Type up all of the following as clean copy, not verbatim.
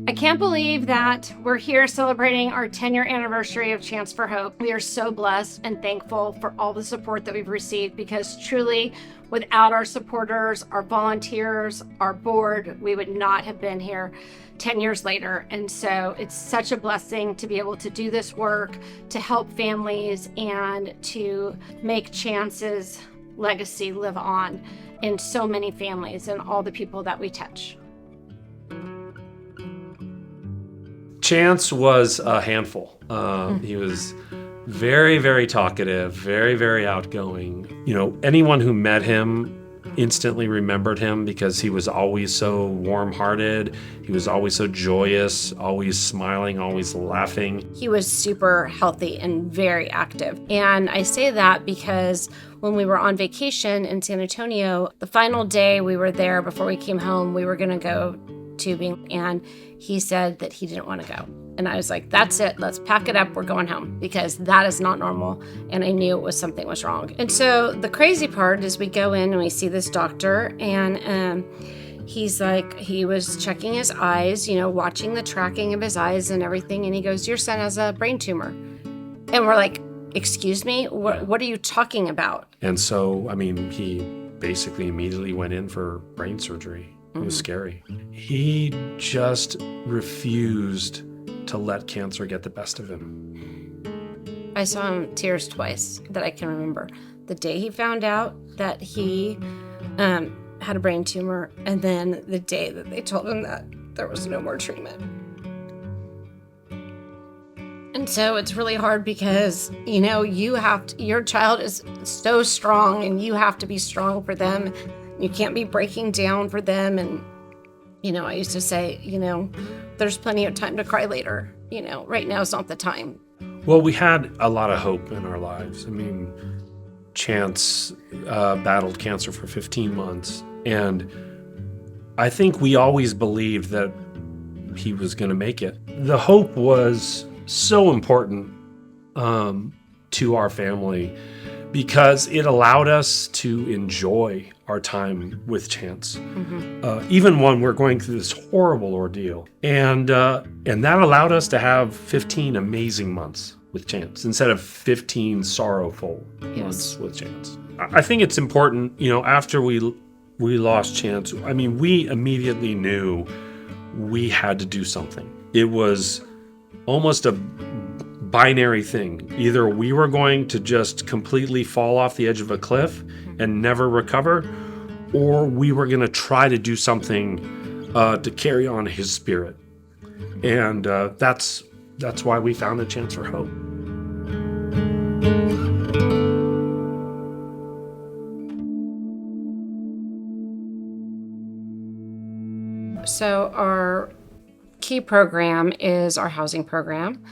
I can't believe that we're here celebrating our 10-year anniversary of Chance for Hope. We are so blessed and thankful for all the support that we've received, because truly, without our supporters, our volunteers, our board, we would not have been here 10 years later. And so it's such a blessing to be able to do this work, to help families, and to make Chance's legacy live on in so many families and all the people that we touch. Chance was a handful. He was very, very talkative, very, very outgoing. You know, anyone who met him instantly remembered him because he was always so warm-hearted. He was always so joyous, always smiling, always laughing. He was super healthy and very active. And I say that because when we were on vacation in San Antonio, the final day we were there before we came home, we were going to go tubing, and he said that he didn't want to go. And I was like, that's it, let's pack it up, we're going home, because that is not normal. And I knew it was something was wrong. And so the crazy part is we go in and we see this doctor, and he's like, he was checking his eyes, you know, watching the tracking of his eyes and everything. And he goes, your son has a brain tumor. And we're like, excuse me, what are you talking about? And so, I mean, he basically immediately went in for brain surgery. It was scary. He just refused to let cancer get the best of him. I saw him tears twice that I can remember. The day he found out that he had a brain tumor, and then the day that they told him that there was no more treatment. And so it's really hard because, you know, your child is so strong, and you have to be strong for them. You can't be breaking down for them. And, you know, I used to say, you know, there's plenty of time to cry later. You know, right now is not the time. Well, we had a lot of hope in our lives. I mean, Chance battled cancer for 15 months. And I think we always believed that he was going to make it. The hope was so important to our family, because it allowed us to enjoy our time with Chance, even when we're going through this horrible ordeal. And that allowed us to have 15 amazing months with Chance instead of 15 sorrowful months with Chance. I think it's important, you know, after we lost Chance, I mean, we immediately knew we had to do something. It was almost a binary thing. Either we were going to just completely fall off the edge of a cliff and never recover, or we were going to try to do something to carry on his spirit. And that's why we founded Chance for Hope. So our key program is our housing program.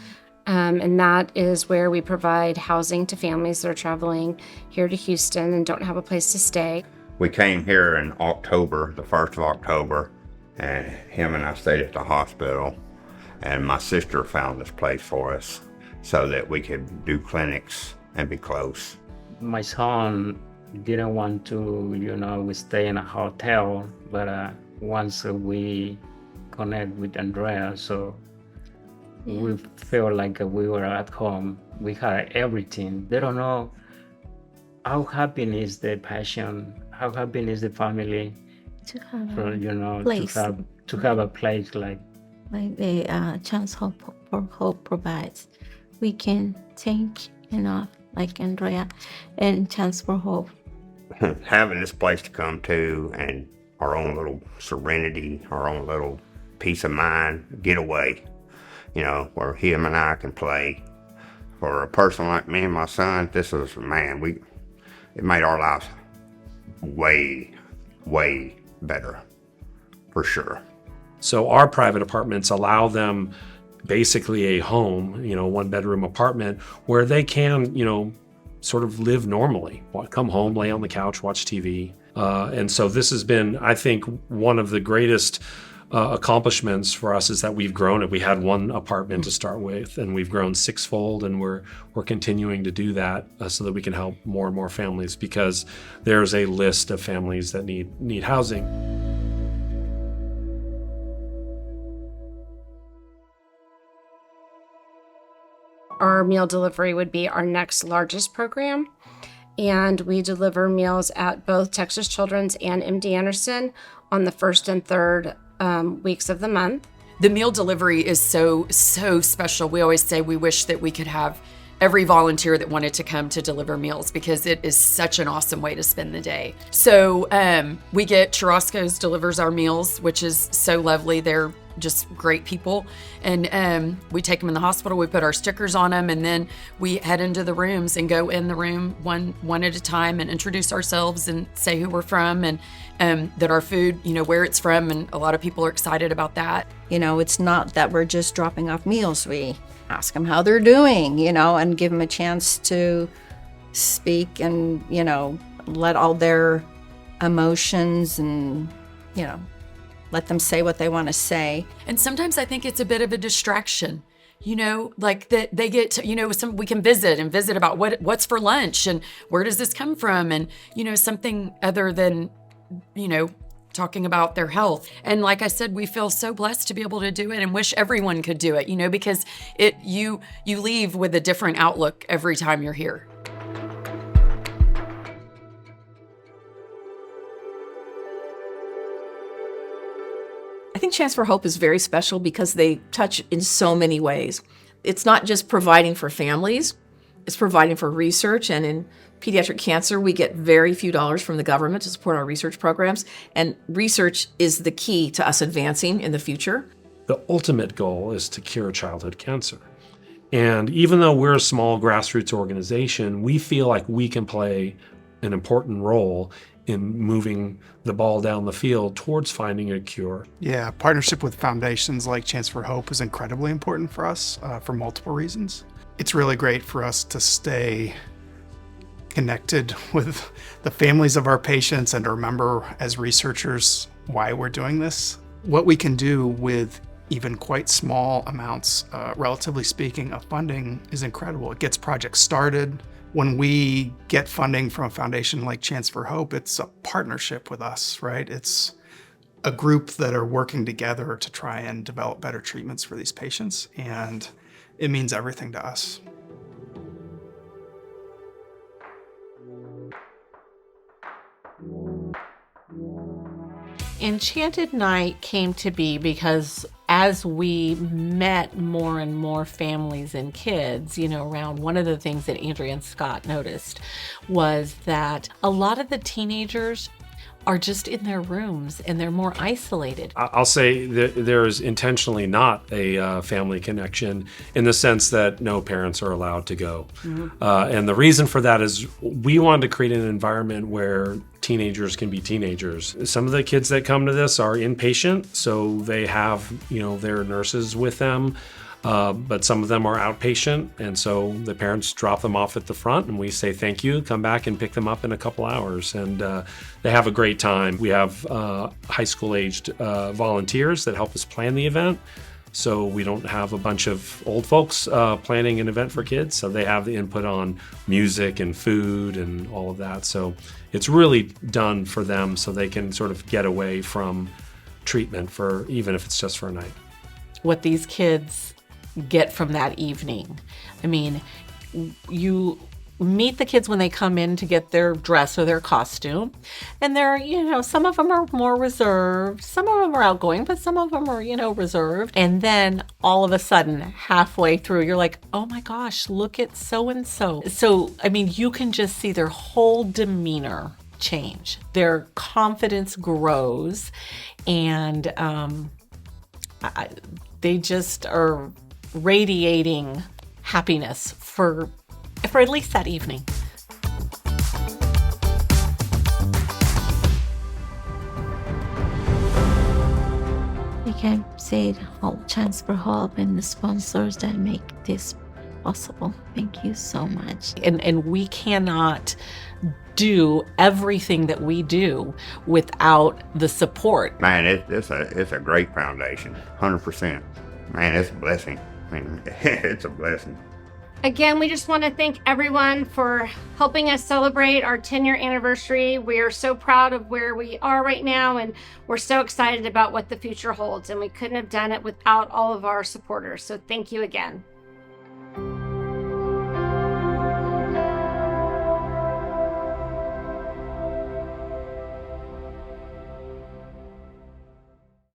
And that is where we provide housing to families that are traveling here to Houston and don't have a place to stay. We came here in October, the 1st of October, and him and I stayed at the hospital. And my sister found this place for us so that we could do clinics and be close. My son didn't want to, we stay in a hotel, but once we connect with Andrea, so we felt like we were at home. We had everything. They don't know how happy is the passion, how happy is the family to have for, place. to have a place like the Chance for Hope provides. We can think enough, like Andrea and Chance for Hope. Having this place to come to and our own little serenity, our own little peace of mind, getaway, where him and I can play. For a person like me and my son, this is, it made our lives way, way better, for sure. So our private apartments allow them basically a home, one-bedroom apartment where they can, sort of live normally, come home, lay on the couch, watch TV. And so this has been, I think, one of the greatest accomplishments for us is that we've grown it. We had one apartment to start with, and we've grown sixfold, and we're continuing to do that so that we can help more and more families, because there's a list of families that need housing. Our meal delivery would be our next largest program. And we deliver meals at both Texas Children's and MD Anderson on the first and third weeks of the month. The meal delivery is so special. We always say we wish that we could have every volunteer that wanted to come to deliver meals because it is such an awesome way to spend the day. So we get Churrasco's delivers our meals, which is so lovely. They're just great people. And we take them in the hospital, we put our stickers on them, and then we head into the rooms and go in the room one at a time and introduce ourselves and say who we're from and that our food, where it's from. And a lot of people are excited about that. It's not that we're just dropping off meals. We ask them how they're doing, and give them a chance to speak and, let all their emotions and, let them say what they want to say. And sometimes I think it's a bit of a distraction, like that they get to, we can visit about what's for lunch and where does this come from? And, something other than, talking about their health. And like I said, we feel so blessed to be able to do it and wish everyone could do it, because you leave with a different outlook every time you're here. I think Chance for Hope is very special because they touch in so many ways. It's not just providing for families, it's providing for research. And in pediatric cancer, we get very few dollars from the government to support our research programs. And research is the key to us advancing in the future. The ultimate goal is to cure childhood cancer. And even though we're a small grassroots organization, we feel like we can play an important role in moving the ball down the field towards finding a cure. Yeah, partnership with foundations like Chance for Hope is incredibly important for us for multiple reasons. It's really great for us to stay connected with the families of our patients and to remember as researchers why we're doing this. What we can do with even quite small amounts, relatively speaking, of funding is incredible. It gets projects started. When we get funding from a foundation like Chance for Hope, it's a partnership with us, right? It's a group that are working together to try and develop better treatments for these patients, and it means everything to us. Enchanted Night came to be because as we met more and more families and kids, around, one of the things that Andrea and Scott noticed was that a lot of the teenagers are just in their rooms and they're more isolated. I'll say that there's intentionally not a family connection in the sense that no parents are allowed to go. Mm-hmm. And the reason for that is we wanted to create an environment where teenagers can be teenagers. Some of the kids that come to this are inpatient, so they have, their nurses with them. But some of them are outpatient, and so the parents drop them off at the front, and we say thank you, come back and pick them up in a couple hours, and they have a great time. We have high school-aged volunteers that help us plan the event, so we don't have a bunch of old folks planning an event for kids, so they have the input on music and food and all of that. So it's really done for them so they can sort of get away from treatment, for even if it's just for a night. What these kids get from that evening. I mean, you meet the kids when they come in to get their dress or their costume, and they're, some of them are more reserved, some of them are outgoing, but some of them are, reserved. And then all of a sudden, halfway through, you're like, oh my gosh, look at so-and-so. So, I mean, you can just see their whole demeanor change. Their confidence grows, and they just are radiating happiness for at least that evening. We can say Chance for Hope and the sponsors that make this possible. Thank you so much. And we cannot do everything that we do without the support. Man, it's a great foundation, 100%. Man, it's a blessing. I mean, it's a blessing. Again, we just want to thank everyone for helping us celebrate our 10-year anniversary. We are so proud of where we are right now, and we're so excited about what the future holds. And we couldn't have done it without all of our supporters. So thank you again.